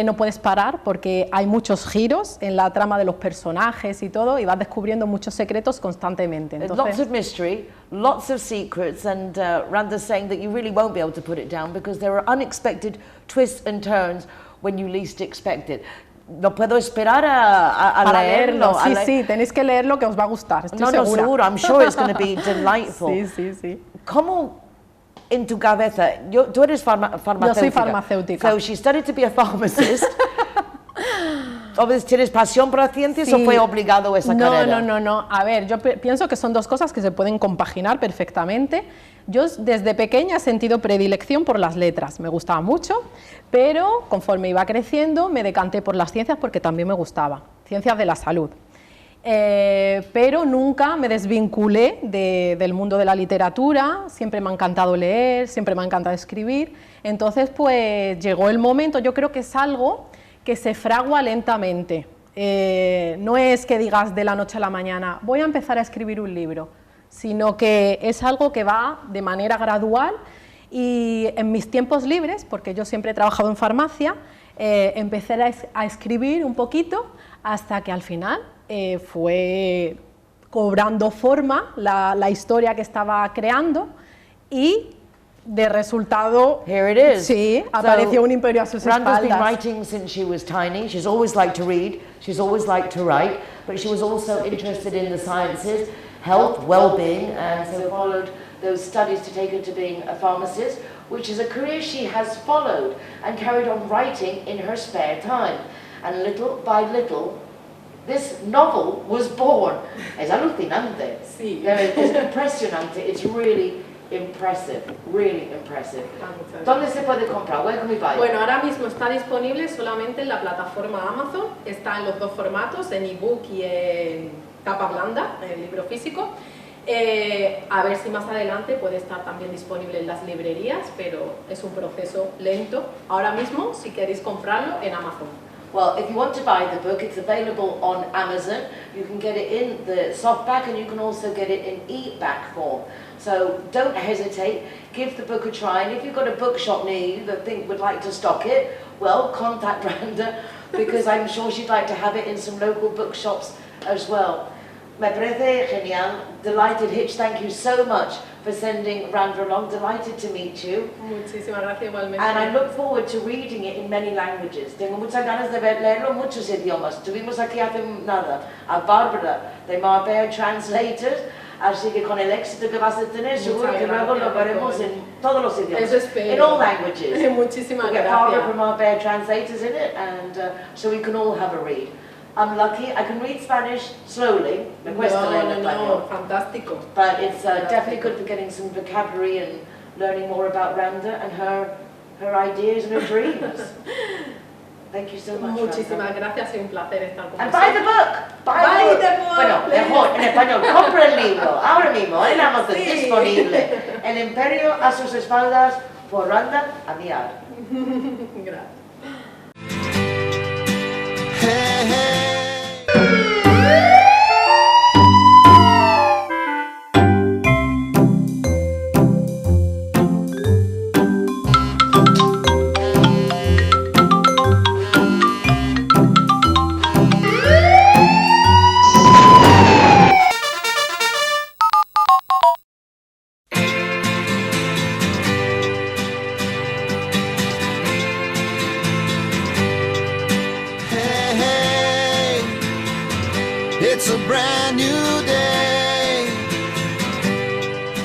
no puedes parar porque hay muchos giros en la trama de los personajes y todo, y vas descubriendo muchos secretos constantemente. Entonces, lots of mystery, lots of secrets, and Randa's saying that you really won't be able to put it down because there are unexpected twists and turns when you least expect it. No puedo esperar a leerlo. Sí, tenéis que leerlo, que os va a gustar, estoy segura. No, seguro, I'm sure it's going to be delightful. Sí. ¿Cómo en tu cabeza, tú eres farmacéutica? Yo soy farmacéutica. So she studied to be a pharmacist. ¿Tienes pasión por las ciencias o fue obligado esa carrera? No. A ver, yo pienso que son dos cosas que se pueden compaginar perfectamente. Yo desde pequeña he sentido predilección por las letras, me gustaba mucho, pero conforme iba creciendo me decanté por las ciencias porque también me gustaba, ciencias de la salud. Pero nunca me desvinculé del mundo de la literatura, siempre me ha encantado leer, siempre me ha encantado escribir, entonces pues llegó el momento, yo creo que es algo que se fragua lentamente, no es que digas de la noche a la mañana, voy a empezar a escribir un libro, sino que es algo que va de manera gradual y en mis tiempos libres, porque yo siempre he trabajado en farmacia, empecé a escribir un poquito hasta que al final fue cobrando forma la historia que estaba creando y de resultado, here it is. Sí, apareció un imperio a sus espaldas. Randa's been espaldas. writing since she was tiny. She's always liked to read, she's always liked to write, but she was also interested in the sciences, health, well-being, and so followed those studies to take her to being a pharmacist, which is a career she has followed and carried on writing in her spare time. And little by little, this novel was born. Es alucinante. Sí. Es impresionante. It's really impressive, really impressive. ¿Dónde se puede comprar? Where can we buy it? Bueno, ahora mismo está disponible solamente en la plataforma Amazon, está en los dos formatos, en ebook y en tapa blanda, en el libro físico. A ver si más adelante puede estar también disponible en las librerías, pero es un proceso lento. Ahora mismo, si queréis comprarlo, en Amazon. Well, if you want to buy the book, it's available on Amazon. You can get it in the softback and you can also get it in e-back form. So don't hesitate, give the book a try, and if you've got a bookshop near you that would like to stock it, well, contact Randa, because I'm sure she'd like to have it in some local bookshops as well. Me parece genial. Delighted, Hitch, thank you so much for sending Randa along. Delighted to meet you. Muchísimas gracias igualmente. And I look forward to reading it in many languages. Tengo muchas ganas de leerlo en muchos idiomas. Tuvimos aquí hace nada a Barbara de Marbella Translators, así que con el éxito que vas a tener, seguro que luego lo veremos en todos los idiomas. Eso espero. In all languages. Muchísimas We'll get gracias. Barbara from Marbella Translators in it, and so we can all have a read. I'm lucky, I can read Spanish slowly, me cuesta leer español. Fantástico. But it's definitely good for getting some vocabulary and learning more about Randa and her ideas and her dreams. Thank you so much, Muchísimas Randa. gracias, es un placer estar con And buy the book! Buy the book! Bueno, mejor, en español, compra el libro, ahora mismo, en Amazon, disponible. El imperio a sus espaldas, por Randa Amiar. Gracias. Hey, hey. It's a brand new day.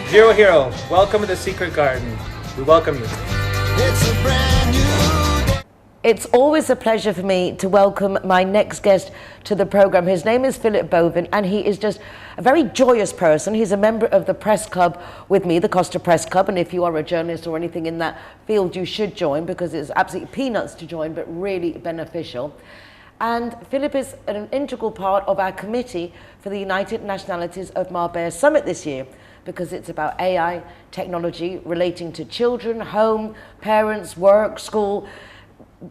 Zero Hero, welcome to the Secret Garden. We welcome you. It's a brand new day. It's always a pleasure for me to welcome my next guest to the program. His name is Philip Bovin, and he is just a very joyous person. He's a member of the press club with me, the Costa Press Club, and if you are a journalist or anything in that field, you should join, because it's absolutely peanuts to join, but really beneficial. And Philip is an integral part of our committee for the United Nationalities of Marbella Summit this year, because it's about AI, technology relating to children, home, parents, work, school,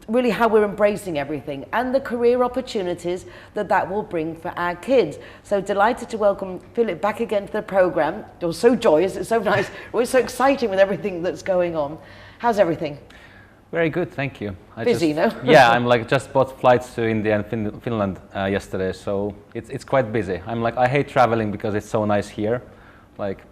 really how we're embracing everything, and the career opportunities that will bring for our kids. So delighted to welcome Philip back again to the program. You're so joyous, it's so nice, always so exciting with everything that's going on. How's everything? Very good, thank you. Busy, no? Yeah, I'm like just bought flights to India and Finland yesterday, so it's quite busy. I hate traveling because it's so nice here, like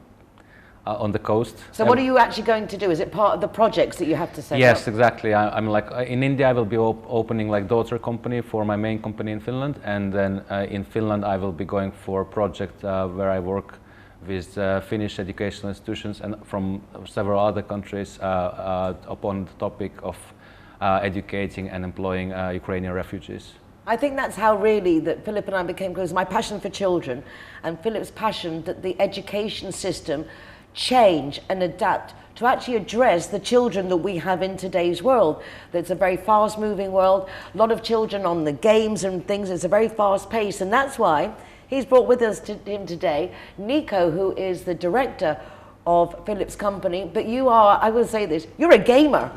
on the coast. So what are you actually going to do? Is it part of the projects that you have to set up? Yes, exactly. I'm like in India I will be opening like daughter company for my main company in Finland, and then in Finland I will be going for a project where I work with Finnish educational institutions and from several other countries upon the topic of educating and employing Ukrainian refugees. I think that's how really that Philip and I became close. My passion for children and Philip's passion that the education system change and adapt to actually address the children that we have in today's world. It's a very fast moving world, a lot of children on the games and things, it's a very fast pace, and that's why he's brought with us him today, Nico, who is the director of Philip's company, but you are, I will say this, you're a gamer.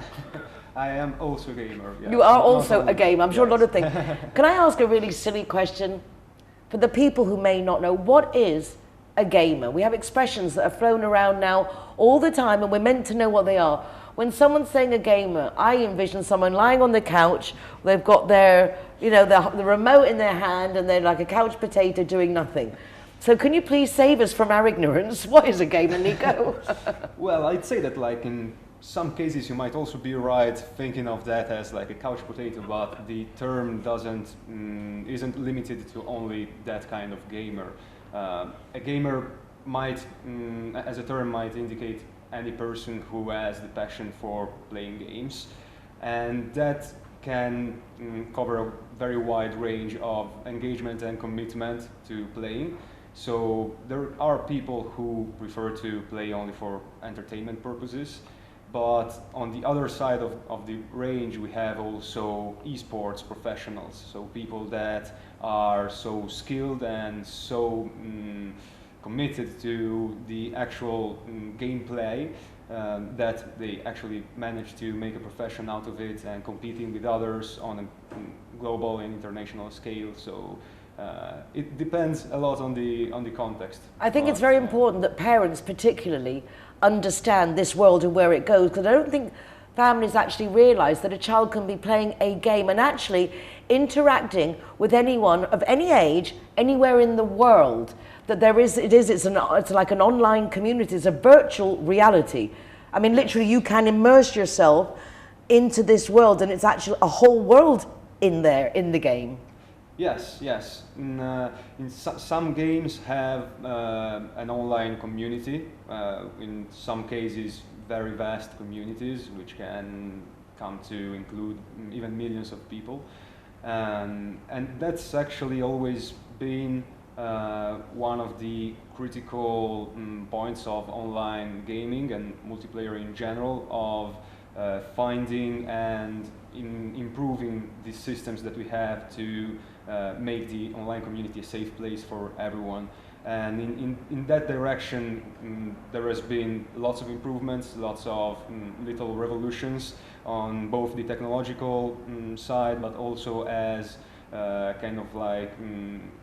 I am also a gamer. Yeah. You are also a gamer, I'm sure a lot of things. Can I ask a really silly question? For the people who may not know, what is a gamer? We have expressions that are flown around now all the time and we're meant to know what they are. When someone's saying a gamer, I envision someone lying on the couch, they've got their, the remote in their hand and they're like a couch potato doing nothing. So can you please save us from our ignorance? What is a gamer, Nico? Well, I'd say that like in some cases you might also be right thinking of that as like a couch potato, but the term isn't limited to only that kind of gamer. A gamer might, as a term, might indicate any person who has the passion for playing games, and that can cover a very wide range of engagement and commitment to playing. So there are people who prefer to play only for entertainment purposes, but on the other side of the range we have also esports professionals, so people that are so skilled and so committed to the actual gameplay that they actually manage to make a profession out of it and competing with others on a global and international scale. So it depends a lot on the context. I think it's very important that parents particularly understand this world and where it goes, because I don't think families actually realise that a child can be playing a game and actually interacting with anyone of any age, anywhere in the world. That it's like an online community, it's a virtual reality. I mean, literally you can immerse yourself into this world and it's actually a whole world in there, in the game. Yes, yes. Some games have an online community, in some cases very vast communities, which can come to include even millions of people. And that's actually always been one of the critical points of online gaming and multiplayer in general, of finding and improving the systems that we have to make the online community a safe place for everyone. And in that direction, there has been lots of improvements, lots of little revolutions on both the technological side, but also as kind of like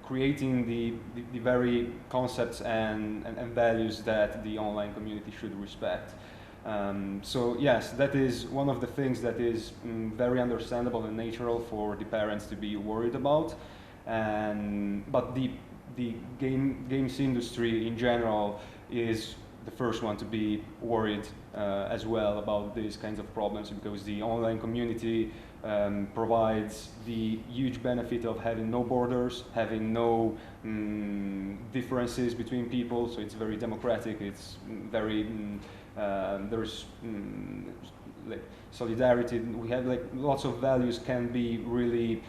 creating the very concepts and values that the online community should respect. So yes, that is one of the things that is very understandable and natural for the parents to be worried about. But the games industry in general is the first one to be worried as well about these kinds of problems, because the online community provides the huge benefit of having no borders, having no differences between people, so it's very democratic, it's very there's like solidarity, we have like lots of values can be really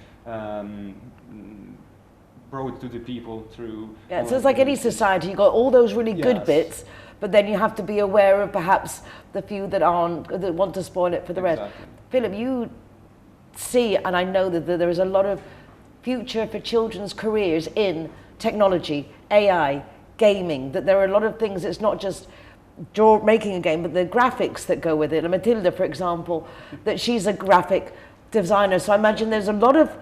brought to the people through. Yeah, so it's like any society, you've got all those really good bits, but then you have to be aware of perhaps the few that want to spoil it for the rest. Philip, you see, and I know that there is a lot of future for children's careers in technology, AI, gaming, that there are a lot of things, it's not just making a game, but the graphics that go with it. And Matilda, for example, that she's a graphic designer, so I imagine there's a lot of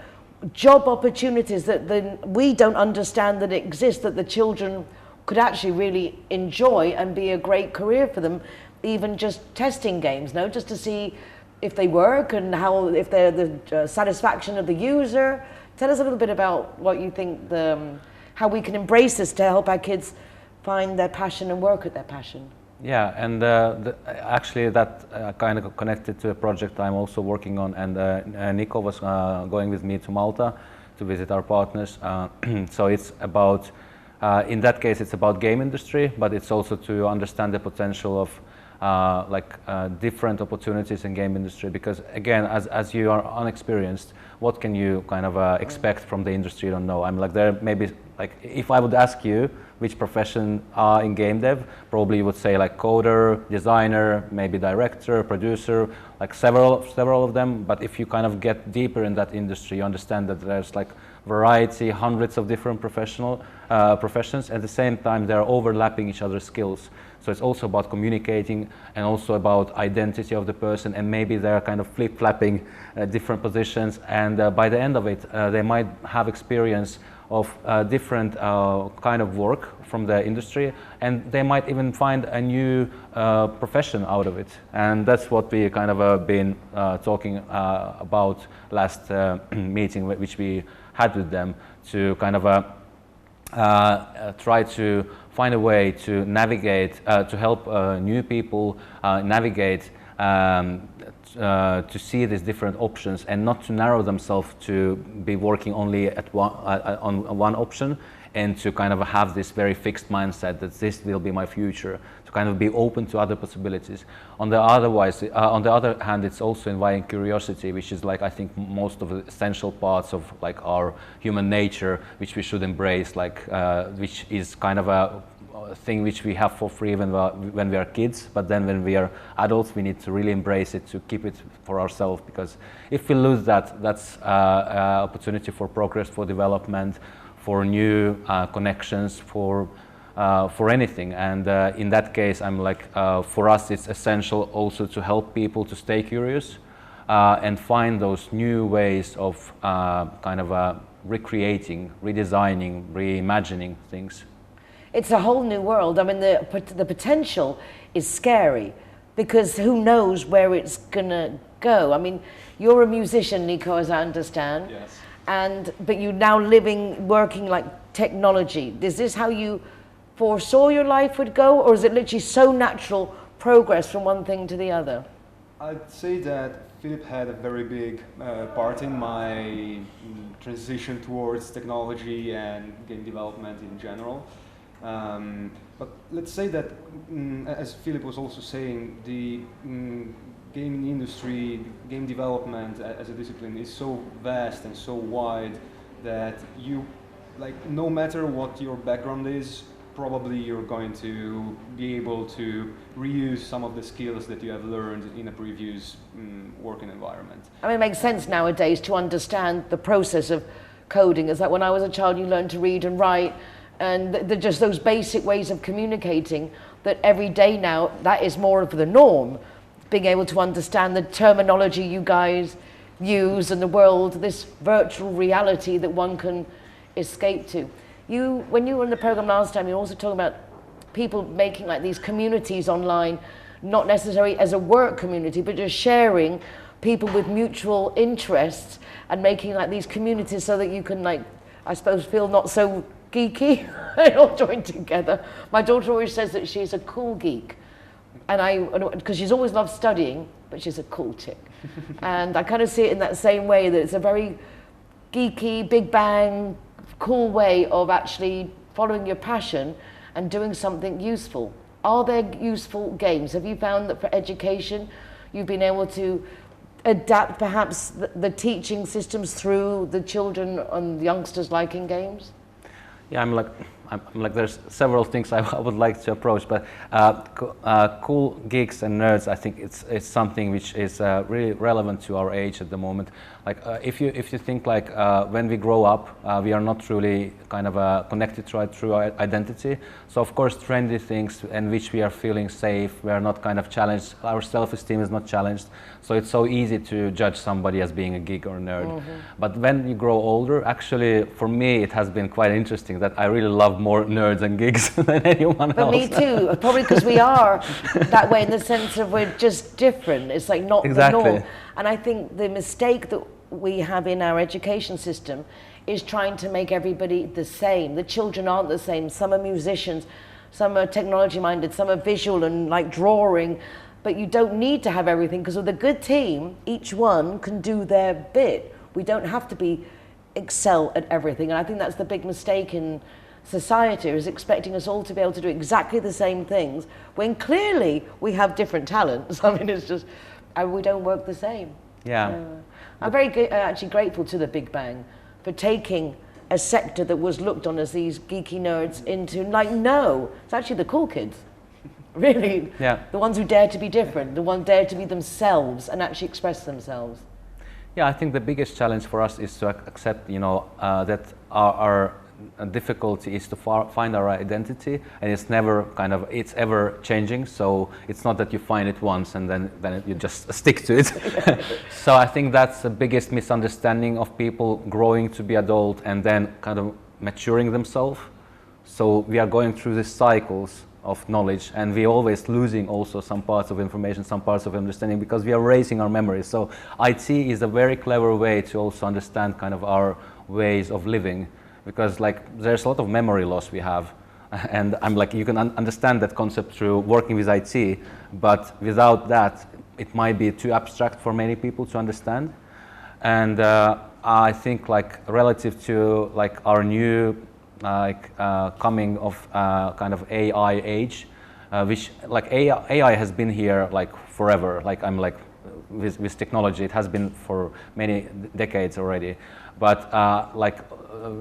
job opportunities that we don't understand that exist, that the children could actually really enjoy and be a great career for them, even just testing games, no? Just to see if they work and how, if they're the satisfaction of the user. Tell us a little bit about what you think, how we can embrace this to help our kids find their passion and work at their passion. Yeah, and actually that kind of connected to a project I'm also working on, and Nicole was going with me to Malta to visit our partners. So it's about, in that case, it's about game industry, but it's also to understand the potential of different opportunities in game industry, because again, as you are unexperienced, what can you kind of expect from the industry you don't know? I'm like, there maybe, like, if I would ask you which profession are in game dev, probably you would say like coder, designer, maybe director, producer, like several of them. But if you kind of get deeper in that industry, you understand that there's like variety, hundreds of different professions. At the same time, they're overlapping each other's skills. So it's also about communicating and also about identity of the person, and maybe they're kind of flip-flapping different positions, and by the end of it, they might have experience of different kind of work from the industry, and they might even find a new profession out of it. And that's what we kind of been talking about last meeting which we had with them, to kind of try to find a way to navigate, to help new people navigate, to see these different options and not to narrow themselves to be working only at on one option, and to kind of have this very fixed mindset that this will be my future, to kind of be open to other possibilities. On the other hand, it's also inviting curiosity, which is like, I think, most of the essential parts of like our human nature, which we should embrace, like which is kind of a thing which we have for free when we are kids, but then when we are adults, we need to really embrace it, to keep it for ourselves, because if we lose that, that's opportunity for progress, for development, for new connections, for for anything. And in that case, I'm like, for us, it's essential also to help people to stay curious and find those new ways of kind of recreating, redesigning, reimagining things. It's a whole new world. I mean, the potential is scary because who knows where it's gonna go. I mean, you're a musician, Nico, as I understand. Yes. But you're now working like technology. Is this how you foresaw your life would go, or is it literally so natural progress from one thing to the other? I'd say that Philip had a very big part in my transition towards technology and game development in general. But let's say that, as Philip was also saying, the gaming industry, game development as a discipline is so vast and so wide that you, like, no matter what your background is, probably you're going to be able to reuse some of the skills that you have learned in a previous working environment. I mean, it makes sense nowadays to understand the process of coding. It's like when I was a child, you learned to read and write, and just those basic ways of communicating that every day now, that is more of the norm. Being able to understand the terminology you guys use and the world, this virtual reality that one can escape to. When you were in the program last time, you were also talking about people making like these communities online, not necessarily as a work community, but just sharing people with mutual interests and making like these communities so that you can, like, I suppose, feel not so geeky. They all join together. My daughter always says that she's a cool geek, and because she's always loved studying, but she's a cool chick. And I kind of see it in that same way, that it's a very geeky, big bang, cool way of actually following your passion and doing something useful. Are there useful games? Have you found that for education, you've been able to adapt perhaps the teaching systems through the children and youngsters liking games? Yeah, I'm like there's several things I would like to approach, but cool geeks and nerds, I think it's something which is really relevant to our age at the moment. Like if you think like when we grow up, we are not really kind of connected through our identity. So of course trendy things in which we are feeling safe, we are not kind of challenged, our self-esteem is not challenged. So it's so easy to judge somebody as being a geek or a nerd. Mm-hmm. But when you grow older, actually for me it has been quite interesting that I really love more nerds and geeks than anyone else. But me too, probably because we are that way in the sense of we're just different. It's like not exactly. the norm. And I think the mistake that we have in our education system is trying to make everybody the same. The children aren't the same. Some are musicians, some are technology minded, some are visual and like drawing, but you don't need to have everything, because with a good team, each one can do their bit. We don't have to excel at everything. And I think that's the big mistake in society, is expecting us all to be able to do exactly the same things when clearly we have different talents. I mean, it's just, we don't work the same. Yeah. I'm very actually grateful to the Big Bang for taking a sector that was looked on as these geeky nerds into, like, no, it's actually the cool kids. Really. Yeah. The ones who dare to be different, the ones who dare to be themselves and actually express themselves. Yeah, I think the biggest challenge for us is to accept, that our difficulty is to find our identity, and it's never it's ever changing. So it's not that you find it once and then you just stick to it. So I think that's the biggest misunderstanding of people growing to be adult and then kind of maturing themselves. So we are going through these cycles of knowledge, and we're always losing also some parts of information, some parts of understanding, because we are erasing our memories. So IT is a very clever way to also understand kind of our ways of living, because like there's a lot of memory loss we have, and I'm like, you can understand that concept through working with IT, but without that it might be too abstract for many people to understand. And I think like relative to like our new coming of kind of AI age, which like AI has been here like forever. Like I'm like with technology, it has been for many decades already. But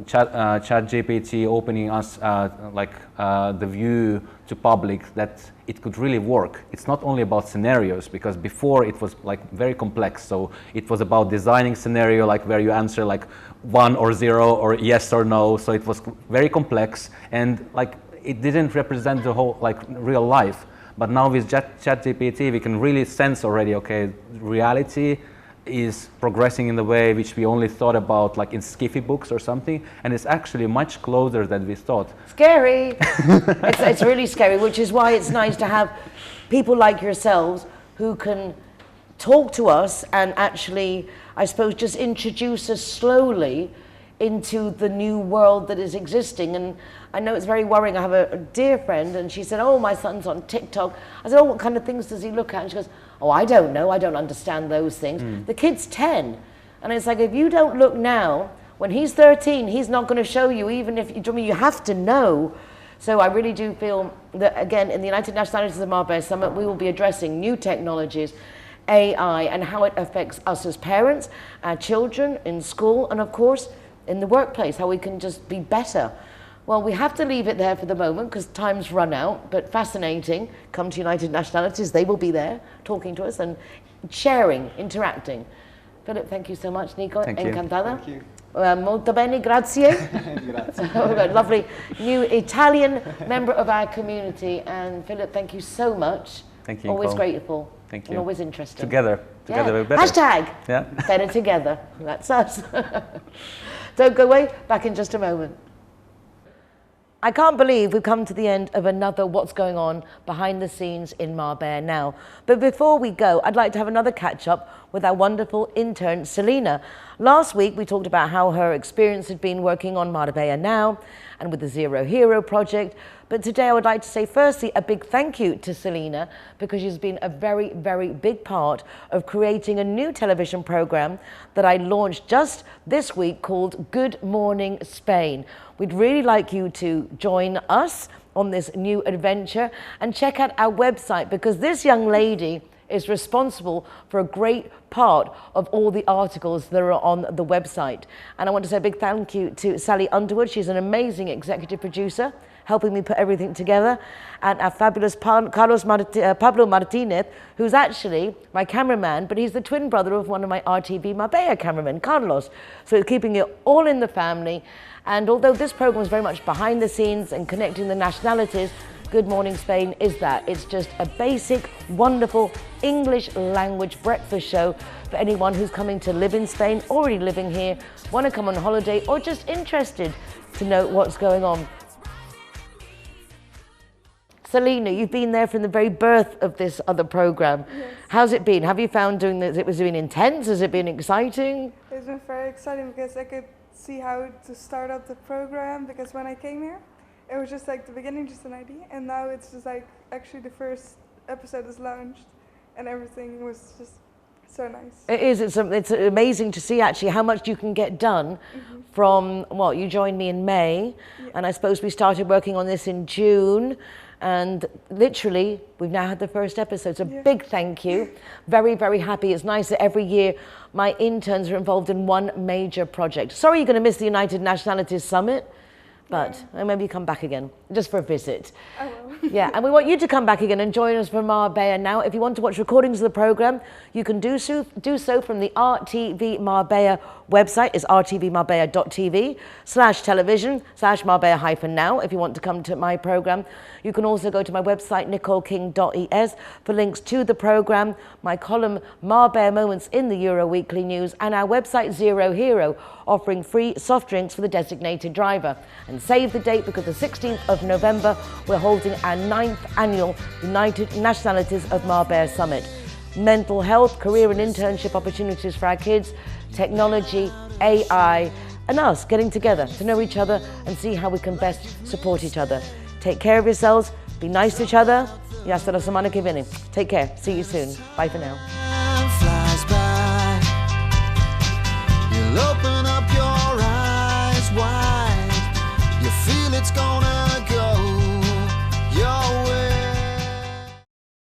ChatGPT opening us the view to public that it could really work. It's not only about scenarios, because before it was like very complex. So it was about designing scenario like where you answer like 1 or 0 or yes or no. So it was very complex, and like it didn't represent the whole, like, real life. But now with ChatGPT, we can really sense already, okay, reality is progressing in the way which we only thought about, like in skiffy books or something, and it's actually much closer than we thought. Scary. It's really scary, which is why it's nice to have people like yourselves who can talk to us and actually, I suppose, just introduce us slowly into the new world that is existing. And I know it's very worrying. I have a dear friend, and she said, oh, my son's on TikTok. I said, oh, what kind of things does he look at? And she goes, oh, I don't know. I don't understand those things. The kid's 10. And it's like, if you don't look now, when he's 13, he's not going to show you, even if you have to know. So I really do feel that, again, in the United Nationalities of Marbella Summit, we will be addressing new technologies, AI, and how it affects us as parents, our children in school, and of course, in the workplace, how we can just be better. Well, we have to leave it there for the moment because time's run out, but fascinating. Come to United Nationalities, they will be there talking to us and sharing, interacting. Philip, thank you so much. Nicole, encantada. Thank you. Molto bene, grazie. Grazie. Lovely new Italian member of our community. And Philip, thank you so much. Thank you, Always Nicole. grateful. Thank you. And always interesting. Together we're better. Hashtag yeah. better together. That's us. Don't go away. Back in just a moment. I can't believe we've come to the end of another What's Going On behind the scenes in Marbella Now. But before we go, I'd like to have another catch up with our wonderful intern, Selina. Last week, we talked about how her experience had been working on Marbella Now and with the Zero Hero project. But today I would like to say firstly a big thank you to Selina because she's been a very, very big part of creating a new television program that I launched just this week called Good Morning Spain. We'd really like you to join us on this new adventure and check out our website because this young lady is responsible for a great part of all the articles that are on the website. And I want to say a big thank you to Sally Underwood. She's an amazing executive producer, helping me put everything together, and our fabulous Pablo Martinez, who's actually my cameraman, but he's the twin brother of one of my RTV Marbella cameramen, Carlos. So he's keeping it all in the family. And although this program is very much behind the scenes and connecting the nationalities, Good Morning Spain is that. It's just a basic, wonderful English language breakfast show for anyone who's coming to live in Spain, already living here, want to come on holiday, or just interested to know what's going on. Selina, you've been there from the very birth of this other program. Yes. How's it been? Have you found doing this? It was been intense? Has it been exciting? It's been very exciting because I could see how to start up the program, because when I came here, it was just like the beginning, just an idea, and now it's just like actually the first episode is launched and everything was just so nice. It is. It's amazing to see actually how much you can get done from, well, you joined me in May, and I suppose we started working on this in June. And literally, we've now had the first episode. So big thank you. Very, very happy. It's nice that every year my interns are involved in one major project. Sorry you're going to miss the United Nationalities Summit, but maybe you come back again, just for a visit. I will. Yeah, and we want you to come back again and join us for Marbella Now. If you want to watch recordings of the programme, you can do so from the RTV Marbella website. It's rtvmarbella.tv/television/Marbella-Now if you want to come to my programme. You can also go to my website, nicoleking.es, for links to the programme, my column Marbella Moments in the Euro Weekly News, and our website Zero Hero, offering free soft drinks for the designated driver. And save the date because the 16th of November, we're holding our 9th annual United Nationalities of Marbella Summit. Mental health, career and internship opportunities for our kids, technology, AI, and us getting together to know each other and see how we can best support each other. Take care of yourselves, be nice to each other, y hasta la semana que viene. Take care, see you soon. Bye for now. Flies by. You'll open up your eyes wide. You feel it's gonna